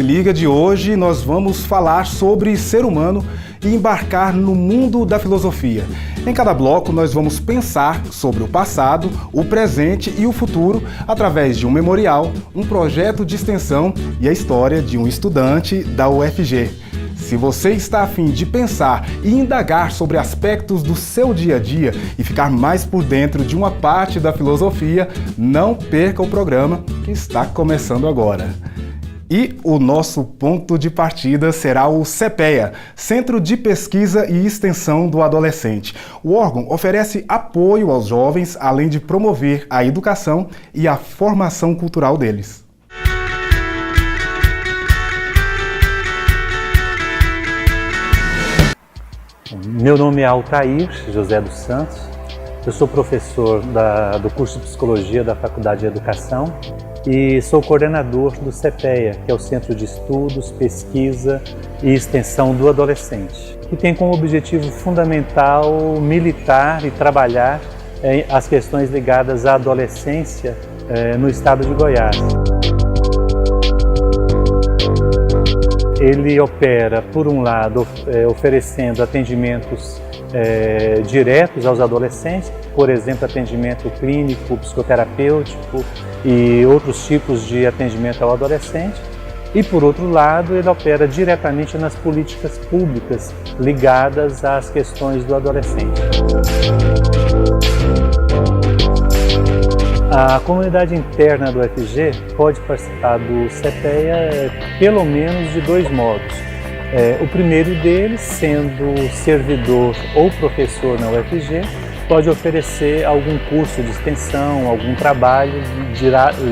Liga de hoje nós vamos falar sobre ser humano e embarcar no mundo da filosofia. Em cada bloco nós vamos pensar sobre o passado, o presente e o futuro através de um memorial, um projeto de extensão e a história de um estudante da UFG. Se você está a fim de pensar e indagar sobre aspectos do seu dia a dia e ficar mais por dentro de uma parte da filosofia, não perca o programa que está começando agora. E o nosso ponto de partida será o CPEA, Centro de Pesquisa e Extensão do Adolescente. O órgão oferece apoio aos jovens, além de promover a educação e a formação cultural deles. Meu nome é Altair José dos Santos, eu sou professor do curso de Psicologia da Faculdade de Educação e sou coordenador do CPEA, que é o Centro de Estudos, Pesquisa e Extensão do Adolescente, que tem como objetivo fundamental militar e trabalhar as questões ligadas à adolescência no estado de Goiás. Ele opera, por um lado, oferecendo atendimentos diretos aos adolescentes, por exemplo, atendimento clínico, psicoterapêutico e outros tipos de atendimento ao adolescente. E, por outro lado, ele opera diretamente nas políticas públicas ligadas às questões do adolescente. A comunidade interna do UFG pode participar do CPEA pelo menos de dois modos. O primeiro deles, sendo servidor ou professor na UFG, pode oferecer algum curso de extensão, algum trabalho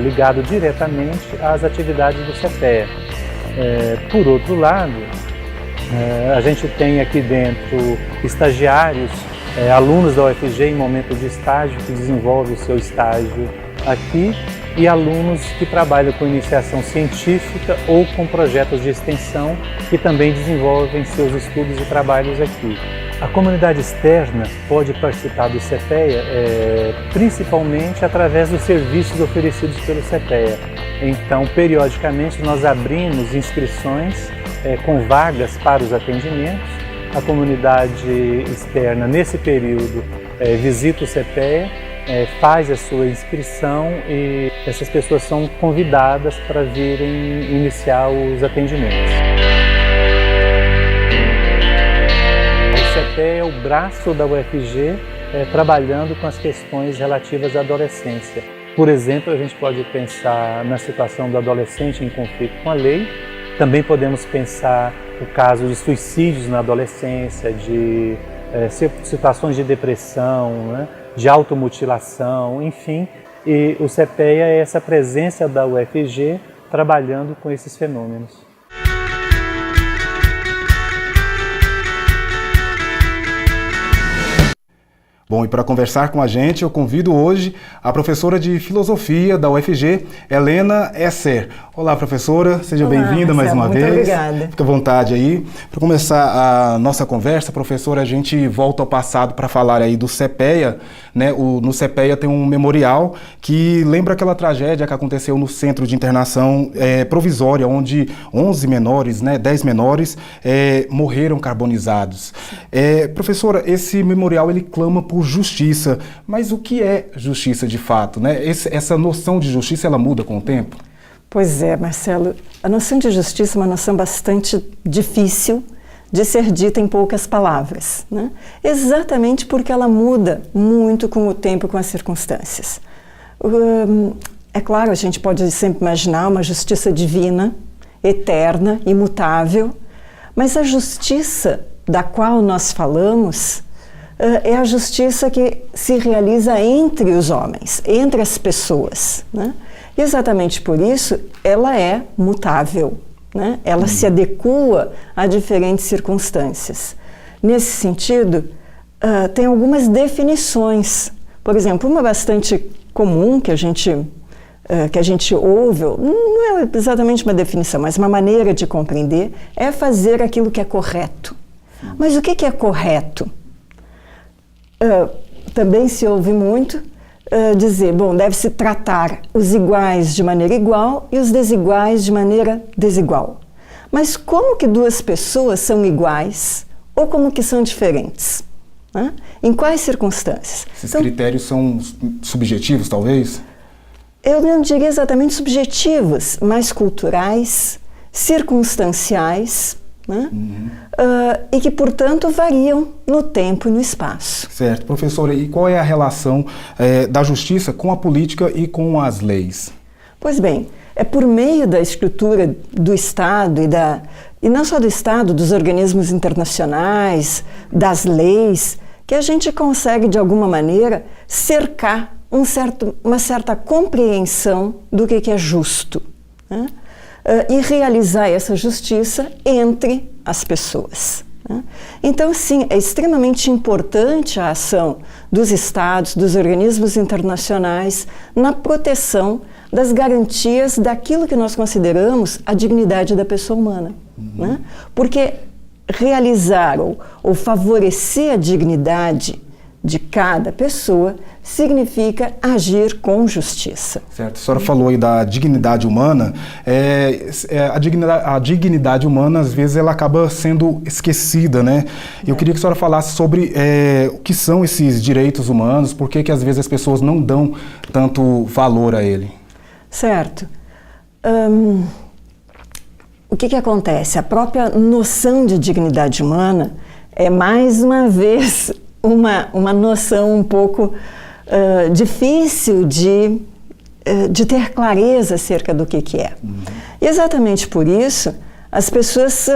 ligado diretamente às atividades do CPEA. Por outro lado, a gente tem aqui dentro estagiários, alunos da UFG em momento de estágio, que desenvolvem o seu estágio aqui, e alunos que trabalham com iniciação científica ou com projetos de extensão que também desenvolvem seus estudos e trabalhos aqui. A comunidade externa pode participar do CPEA principalmente através dos serviços oferecidos pelo CPEA. Então, periodicamente, nós abrimos inscrições com vagas para os atendimentos. A comunidade externa, nesse período, visita o CPEA, faz a sua inscrição e essas pessoas são convidadas para virem iniciar os atendimentos. O CPEA é o braço da UFG trabalhando com as questões relativas à adolescência. Por exemplo, a gente pode pensar na situação do adolescente em conflito com a lei. Também podemos pensar o caso de suicídios na adolescência, de situações de depressão, né, de automutilação, enfim. E o CPEA é essa presença da UFG trabalhando com esses fenômenos. Bom, e para conversar com a gente, eu convido hoje a professora de Filosofia da UFG, Helena Esser. Olá, professora, seja bem-vinda mais uma vez. Muito obrigada. Fica à vontade aí. Para começar a nossa conversa, professora, a gente volta ao passado para falar aí do CPEA, né? No CPEA tem um memorial que lembra aquela tragédia que aconteceu no Centro de Internação Provisória, onde 11 menores, né, 10 menores morreram carbonizados. Professora, esse memorial ele clama por justiça, mas o que é justiça de fato, né? Essa noção de justiça, ela muda com o tempo? Pois é, Marcelo, a noção de justiça é uma noção bastante difícil de ser dita em poucas palavras, né? Exatamente porque ela muda muito com o tempo, com as circunstâncias. É claro, a gente pode sempre imaginar uma justiça divina, eterna, imutável, mas a justiça da qual nós falamos é a justiça que se realiza entre os homens, entre as pessoas, né? E exatamente por isso ela é mutável, né? Ela se adequa a diferentes circunstâncias. Nesse sentido, tem algumas definições. Por exemplo, uma bastante comum que a gente ouve, não é exatamente uma definição, mas uma maneira de compreender, é fazer aquilo que é correto. Mas o que é correto? Também se ouve muito dizer, bom, deve-se tratar os iguais de maneira igual e os desiguais de maneira desigual. Mas como que duas pessoas são iguais ou como que são diferentes? Né? Em quais circunstâncias? Esses critérios são subjetivos, talvez? Eu não diria exatamente subjetivos, mas culturais, circunstanciais, né? E que, portanto, variam no tempo e no espaço. Certo. Professora, e qual é a relação da justiça com a política e com as leis? Pois bem, é por meio da estrutura do Estado e não só do Estado, dos organismos internacionais, das leis, que a gente consegue, de alguma maneira, cercar uma certa compreensão do que é justo, né? E realizar essa justiça entre as pessoas, né? Então, sim, é extremamente importante a ação dos Estados, dos organismos internacionais na proteção das garantias daquilo que nós consideramos a dignidade da pessoa humana, né? Porque realizar ou favorecer a dignidade de cada pessoa significa agir com justiça. Certo. A senhora falou aí da dignidade humana. A dignidade humana, às vezes, ela acaba sendo esquecida, né? Eu queria que a senhora falasse sobre o que são esses direitos humanos, por que às vezes as pessoas não dão tanto valor a ele. Certo. O que acontece? A própria noção de dignidade humana é, mais uma vez, uma noção um pouco difícil de ter clareza acerca do que é. E exatamente por isso, as pessoas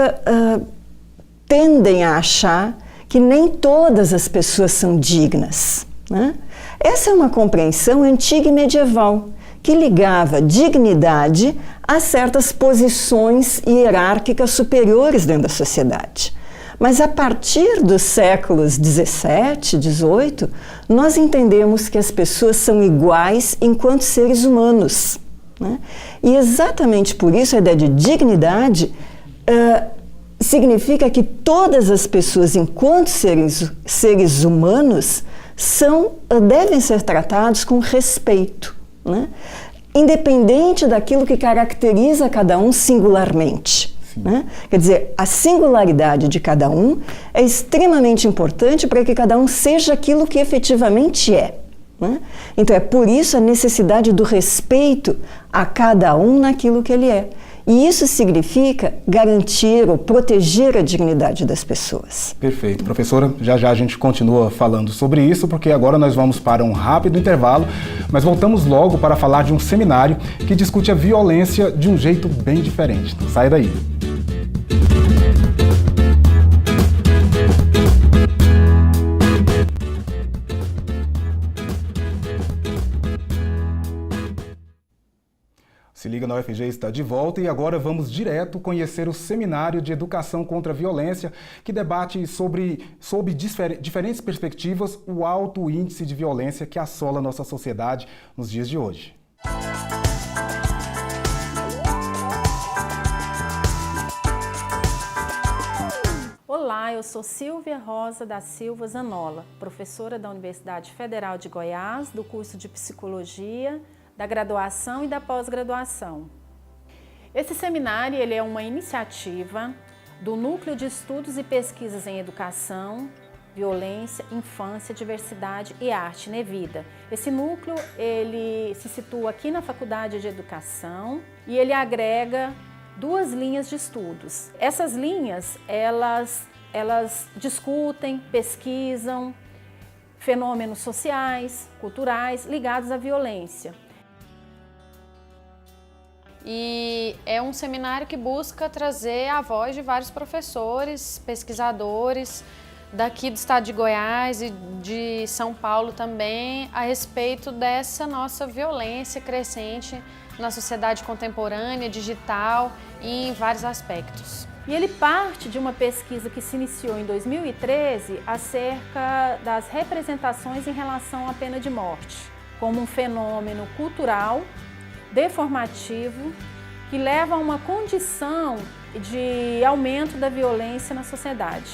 tendem a achar que nem todas as pessoas são dignas, né? Essa é uma compreensão antiga e medieval, que ligava dignidade a certas posições hierárquicas superiores dentro da sociedade. Mas a partir dos séculos 17, 18, nós entendemos que as pessoas são iguais enquanto seres humanos, né? E exatamente por isso a ideia de dignidade significa que todas as pessoas, enquanto seres humanos, devem ser tratados com respeito, né? Independente daquilo que caracteriza cada um singularmente, né? Quer dizer, a singularidade de cada um é extremamente importante para que cada um seja aquilo que efetivamente é, né? Então é por isso a necessidade do respeito a cada um naquilo que ele é. E isso significa garantir ou proteger a dignidade das pessoas. Perfeito. Professora, já a gente continua falando sobre isso, porque agora nós vamos para um rápido intervalo, mas voltamos logo para falar de um seminário que discute a violência de um jeito bem diferente. Então, sai daí. Se Liga na UFG está de volta e agora vamos direto conhecer o Seminário de Educação contra a Violência, que debate sob diferentes perspectivas o alto índice de violência que assola nossa sociedade nos dias de hoje. Olá, eu sou Silvia Rosa da Silva Zanola, professora da Universidade Federal de Goiás, do curso de Psicologia, da graduação e da pós-graduação. Esse seminário ele é uma iniciativa do Núcleo de Estudos e Pesquisas em Educação, Violência, Infância, Diversidade e Arte, NEVIDA. Esse núcleo ele se situa aqui na Faculdade de Educação e ele agrega duas linhas de estudos. Essas linhas, elas discutem, pesquisam fenômenos sociais, culturais ligados à violência. E é um seminário que busca trazer a voz de vários professores, pesquisadores daqui do estado de Goiás e de São Paulo também, a respeito dessa nossa violência crescente na sociedade contemporânea, digital e em vários aspectos. E ele parte de uma pesquisa que se iniciou em 2013 acerca das representações em relação à pena de morte, como um fenômeno cultural deformativo que leva a uma condição de aumento da violência na sociedade.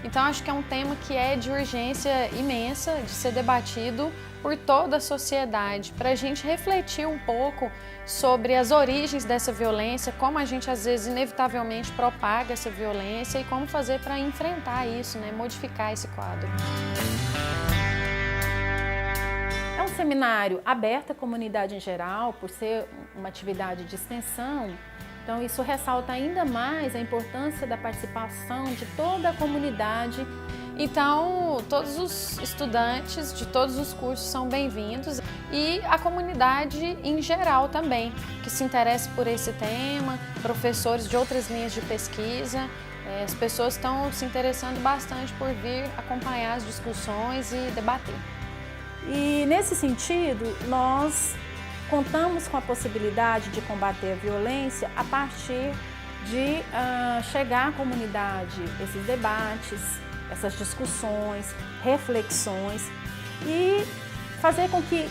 Então acho que é um tema que é de urgência imensa de ser debatido por toda a sociedade, para a gente refletir um pouco sobre as origens dessa violência, como a gente às vezes inevitavelmente propaga essa violência e como fazer para enfrentar isso, né? Modificar esse quadro. É um seminário aberto à comunidade em geral, por ser uma atividade de extensão. Então, isso ressalta ainda mais a importância da participação de toda a comunidade. Então, todos os estudantes de todos os cursos são bem-vindos e a comunidade em geral também, que se interessa por esse tema, professores de outras linhas de pesquisa. As pessoas estão se interessando bastante por vir acompanhar as discussões e debater. E, nesse sentido, nós contamos com a possibilidade de combater a violência a partir de chegar à comunidade, esses debates, essas discussões, reflexões e fazer com que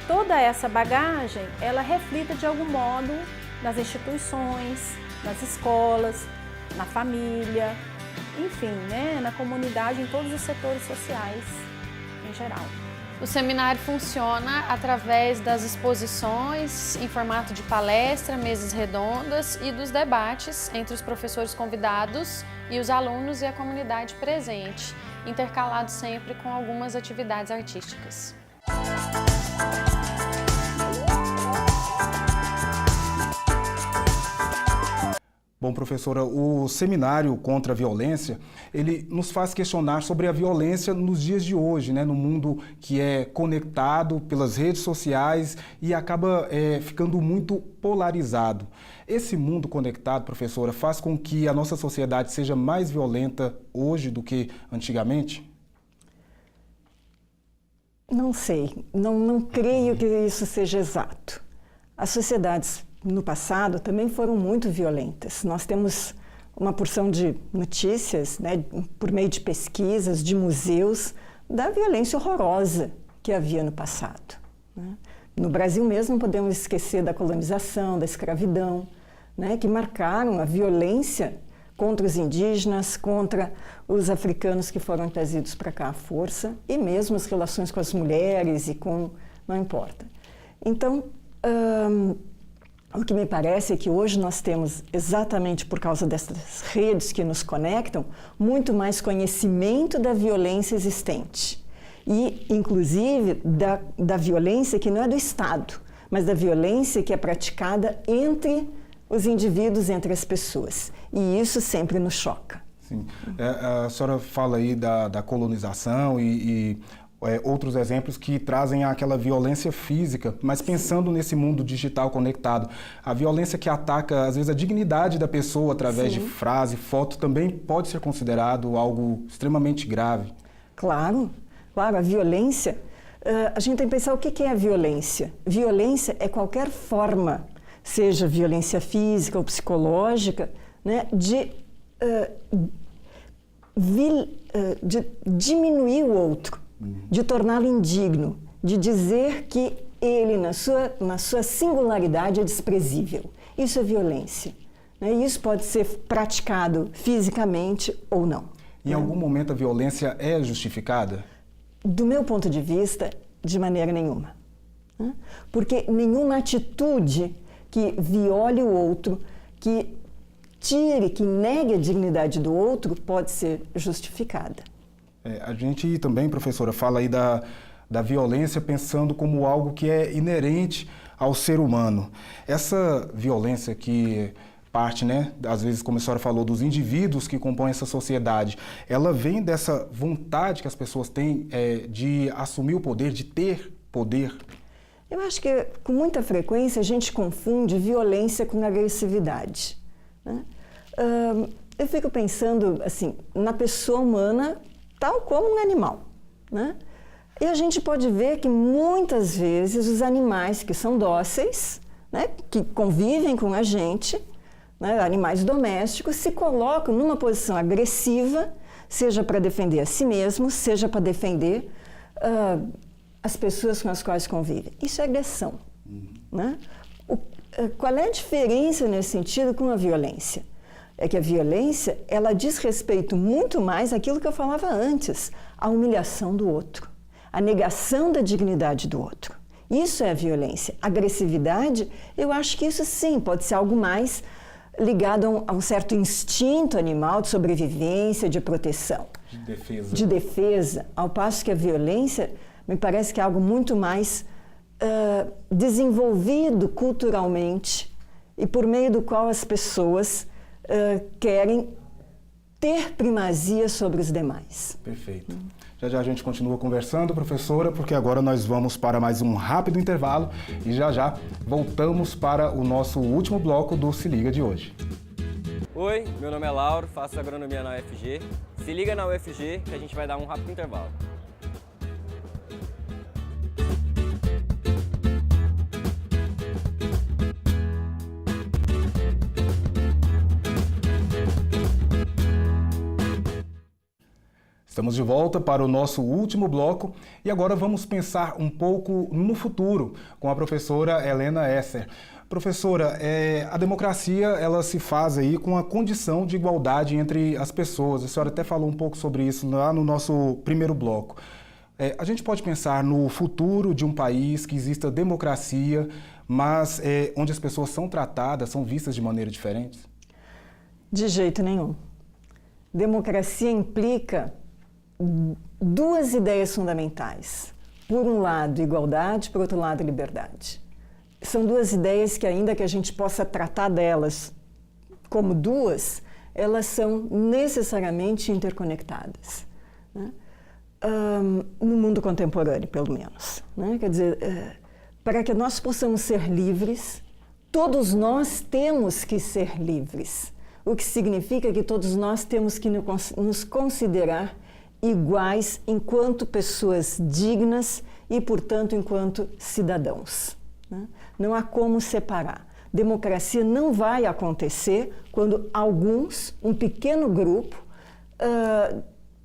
toda essa bagagem ela reflita de algum modo nas instituições, nas escolas, na família, enfim, né, na comunidade, em todos os setores sociais em geral. O seminário funciona através das exposições em formato de palestra, mesas redondas e dos debates entre os professores convidados e os alunos e a comunidade presente, intercalado sempre com algumas atividades artísticas. Bom, professora, o seminário contra a violência, ele nos faz questionar sobre a violência nos dias de hoje, né? No mundo que é conectado pelas redes sociais e acaba ficando muito polarizado. Esse mundo conectado, professora, faz com que a nossa sociedade seja mais violenta hoje do que antigamente? Não sei, não creio que isso seja exato. As sociedades no passado também foram muito violentas. Nós temos uma porção de notícias, né, por meio de pesquisas, de museus, da violência horrorosa que havia no passado, né? No Brasil mesmo não podemos esquecer da colonização, da escravidão, né, que marcaram a violência contra os indígenas, contra os africanos que foram trazidos para cá à força, e mesmo as relações com as mulheres e com... não importa. Então, o que me parece é que hoje nós temos, exatamente por causa dessas redes que nos conectam, muito mais conhecimento da violência existente. E, inclusive, da violência que não é do Estado, mas da violência que é praticada entre os indivíduos, entre as pessoas. E isso sempre nos choca. Sim. A senhora fala aí da colonização e outros exemplos que trazem aquela violência física, mas pensando nesse mundo digital conectado, a violência que ataca, às vezes, a dignidade da pessoa através de frase, foto, também pode ser considerado algo extremamente grave. Claro, a violência, a gente tem que pensar o que é a violência. Violência é qualquer forma, seja violência física ou psicológica, né, de diminuir o outro, de torná-lo indigno, de dizer que ele, na sua singularidade, é desprezível. Isso é violência, né? E isso pode ser praticado fisicamente ou não. Em algum momento a violência é justificada? Do meu ponto de vista, de maneira nenhuma, né? Porque nenhuma atitude que viole o outro, que tire, que negue a dignidade do outro, pode ser justificada. A gente também, professora, fala aí da violência pensando como algo que é inerente ao ser humano. Essa violência que parte, né, às vezes, como a senhora falou, dos indivíduos que compõem essa sociedade, ela vem dessa vontade que as pessoas têm de assumir o poder, de ter poder? Eu acho que, com muita frequência, a gente confunde violência com agressividade, né? Eu fico pensando, assim, na pessoa humana tal como um animal, né? E a gente pode ver que muitas vezes os animais que são dóceis, né, que convivem com a gente, né, animais domésticos, se colocam numa posição agressiva, seja para defender a si mesmos, seja para defender as pessoas com as quais convivem. Isso é agressão, né? Qual é a diferença nesse sentido com a violência? É que a violência, ela diz respeito muito mais àquilo que eu falava antes, à humilhação do outro, a negação da dignidade do outro. Isso é a violência. Agressividade, eu acho que isso sim pode ser algo mais ligado a um certo instinto animal de sobrevivência, de proteção. De defesa. Ao passo que a violência me parece que é algo muito mais desenvolvido culturalmente e por meio do qual as pessoas querem ter primazia sobre os demais. Perfeito. Já já a gente continua conversando, professora, porque agora nós vamos para mais um rápido intervalo e já já voltamos para o nosso último bloco do Se Liga de hoje. Oi, meu nome é Lauro, faço agronomia na UFG. Se liga na UFG que a gente vai dar um rápido intervalo. Estamos de volta para o nosso último bloco e agora vamos pensar um pouco no futuro com a professora Helena Esser. Professora, a democracia ela se faz aí com a condição de igualdade entre as pessoas. A senhora até falou um pouco sobre isso lá no nosso primeiro bloco. A gente pode pensar no futuro de um país que exista democracia, mas onde as pessoas são tratadas, são vistas de maneira diferente? De jeito nenhum. Democracia implica duas ideias fundamentais. Por um lado, igualdade, por outro lado, liberdade. São duas ideias que, ainda que a gente possa tratar delas como duas, elas são necessariamente interconectadas, né? No mundo contemporâneo, pelo menos, né? Quer dizer, para que nós possamos ser livres, todos nós temos que ser livres, o que significa que todos nós temos que nos considerar iguais enquanto pessoas dignas e, portanto, enquanto cidadãos, né? Não há como separar. Democracia não vai acontecer quando alguns, um pequeno grupo,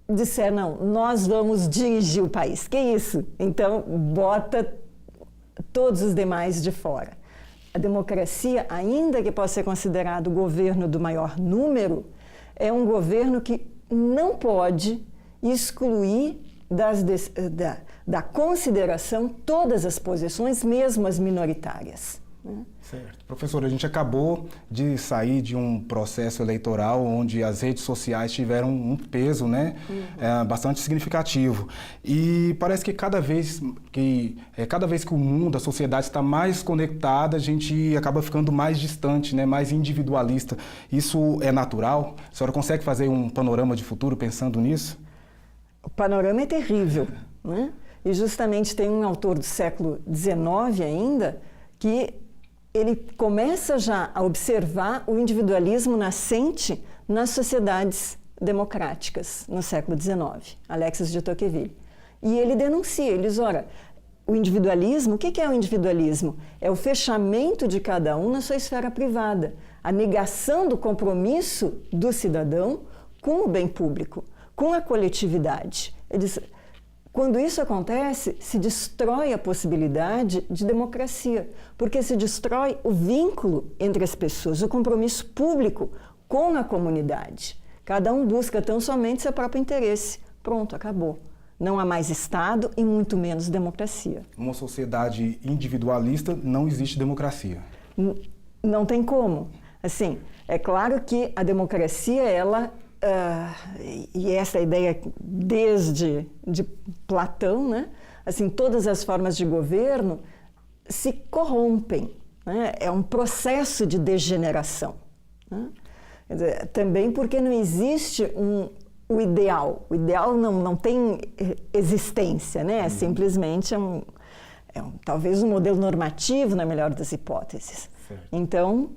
disser, não, nós vamos dirigir o país. Que isso? Então, bota todos os demais de fora. A democracia, ainda que possa ser considerado o governo do maior número, é um governo que não pode excluir da consideração todas as posições, mesmo as minoritárias, né? Certo. Professora, a gente acabou de sair de um processo eleitoral onde as redes sociais tiveram um peso, né, bastante significativo. E parece que cada vez que o mundo, a sociedade está mais conectada, a gente acaba ficando mais distante, né, mais individualista. Isso é natural? A senhora consegue fazer um panorama de futuro pensando nisso? O panorama é terrível, né? E justamente tem um autor do século XIX ainda que ele começa já a observar o individualismo nascente nas sociedades democráticas no século XIX, Alexis de Tocqueville. E ele denuncia, ele diz, ora, o individualismo, o que é o individualismo? É o fechamento de cada um na sua esfera privada, a negação do compromisso do cidadão com o bem público, com a coletividade. Ele diz, quando isso acontece, se destrói a possibilidade de democracia, porque se destrói o vínculo entre as pessoas, o compromisso público com a comunidade. Cada um busca tão somente seu próprio interesse. Pronto, acabou. Não há mais Estado e muito menos democracia. Numa sociedade individualista não existe democracia. Não tem como. Assim, é claro que a democracia, ela... e essa ideia desde de Platão, né? Assim, todas as formas de governo se corrompem, né? É um processo de degeneração, né? Quer dizer, também porque não existe o ideal. O ideal não tem existência, né? É simplesmente talvez um modelo normativo, na melhor das hipóteses. Certo. Então,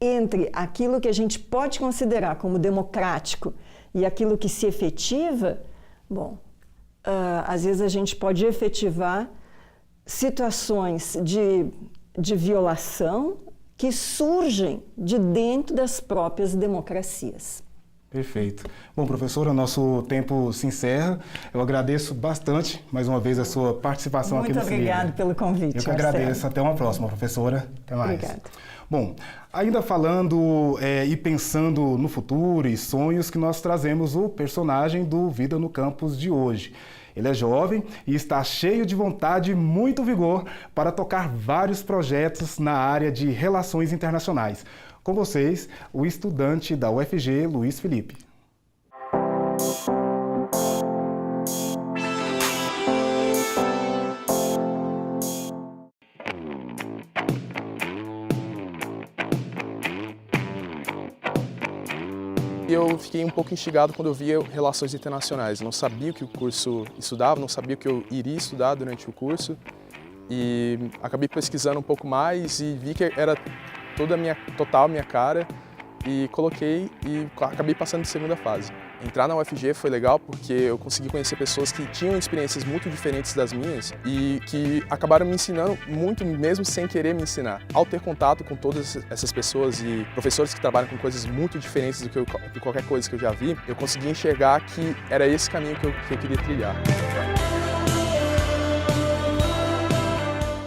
entre aquilo que a gente pode considerar como democrático e aquilo que se efetiva, bom, às vezes a gente pode efetivar situações de violação que surgem de dentro das próprias democracias. Perfeito. Bom, professora, nosso tempo se encerra. Eu agradeço bastante, mais uma vez, a sua participação aqui no Muito obrigada pelo convite, Eu que Marcelo. agradeço. Até uma próxima, professora. Até mais. Obrigada. Bom, ainda falando e pensando no futuro e sonhos, que nós trazemos o personagem do Vida no Campus de hoje. Ele é jovem e está cheio de vontade e muito vigor para tocar vários projetos na área de relações internacionais. Com vocês, o estudante da UFG, Luiz Felipe. Eu fiquei um pouco instigado quando eu via Relações Internacionais. Não sabia o que o curso estudava, não sabia o que eu iria estudar durante o curso. E acabei pesquisando um pouco mais e vi que era toda a minha cara e coloquei e acabei passando de segunda fase. Entrar na UFG foi legal porque eu consegui conhecer pessoas que tinham experiências muito diferentes das minhas e que acabaram me ensinando muito mesmo sem querer me ensinar. Ao ter contato com todas essas pessoas e professores que trabalham com coisas muito diferentes de qualquer coisa que eu já vi, eu consegui enxergar que era esse caminho que eu queria trilhar.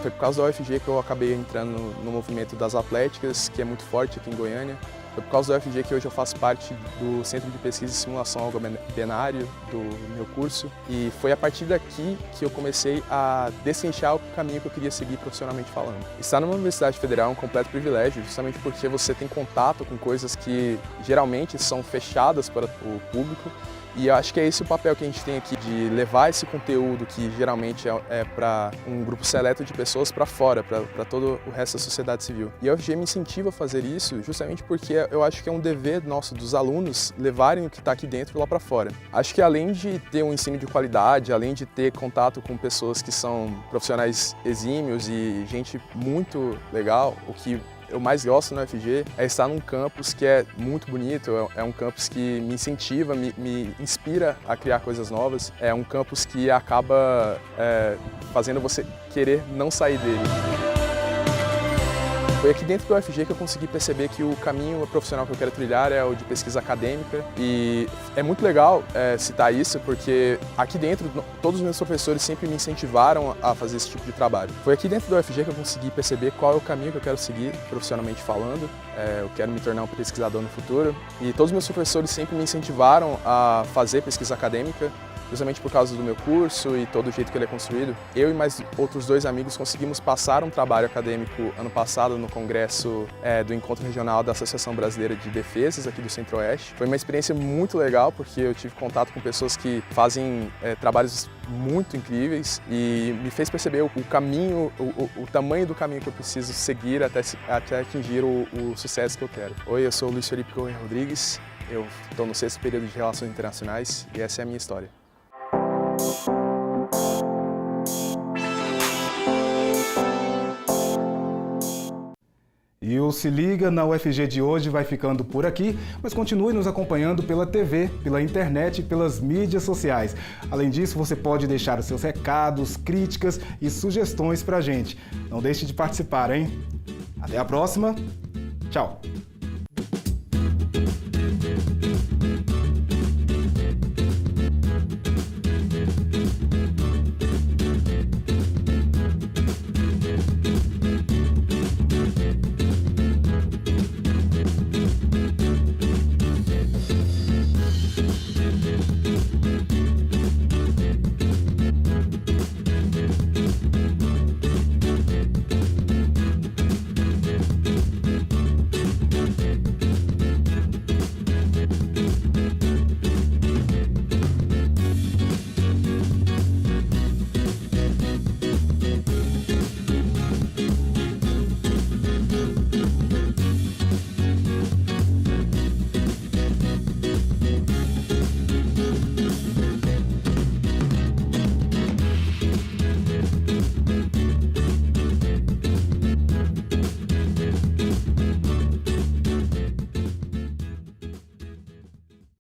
Foi por causa da UFG que eu acabei entrando no movimento das atléticas, que é muito forte aqui em Goiânia. Foi por causa da UFG que hoje eu faço parte do Centro de Pesquisa e Simulação Algo-Binário do meu curso. E foi a partir daqui que eu comecei a destrinchar o caminho que eu queria seguir profissionalmente falando. Estar numa universidade federal é um completo privilégio, justamente porque você tem contato com coisas que geralmente são fechadas para o público. E eu acho que é esse o papel que a gente tem aqui, de levar esse conteúdo que geralmente é para um grupo seleto de pessoas para fora, para todo o resto da sociedade civil. E a UFG me incentiva a fazer isso justamente porque eu acho que é um dever nosso, dos alunos, levarem o que está aqui dentro lá para fora. Acho que além de ter um ensino de qualidade, além de ter contato com pessoas que são profissionais exímios e gente muito legal, o que eu mais gosto na UFG é estar num campus que é muito bonito, é um campus que me incentiva, me inspira a criar coisas novas, é um campus que acaba fazendo você querer não sair dele. Foi aqui dentro do UFG que eu consegui perceber que o caminho profissional que eu quero trilhar é o de pesquisa acadêmica e é muito legal citar isso porque aqui dentro todos os meus professores sempre me incentivaram a fazer esse tipo de trabalho. Foi aqui dentro do UFG que eu consegui perceber qual é o caminho que eu quero seguir profissionalmente falando. Eu quero me tornar um pesquisador no futuro e todos os meus professores sempre me incentivaram a fazer pesquisa acadêmica, justamente por causa do meu curso e todo o jeito que ele é construído. Eu e mais outros 2 amigos conseguimos passar um trabalho acadêmico ano passado no congresso do Encontro Regional da Associação Brasileira de Defesas aqui do Centro-Oeste. Foi uma experiência muito legal porque eu tive contato com pessoas que fazem trabalhos muito incríveis e me fez perceber o caminho, o tamanho do caminho que eu preciso seguir até atingir o sucesso que eu quero. Oi, eu sou o Luiz Felipe Correia Rodrigues, eu estou no 6º período de Relações Internacionais e essa é a minha história. E o Se Liga na UFG de hoje vai ficando por aqui, mas continue nos acompanhando pela TV, pela internet e pelas mídias sociais. Além disso, você pode deixar os seus recados, críticas e sugestões pra gente. Não deixe de participar, hein? Até a próxima. Tchau!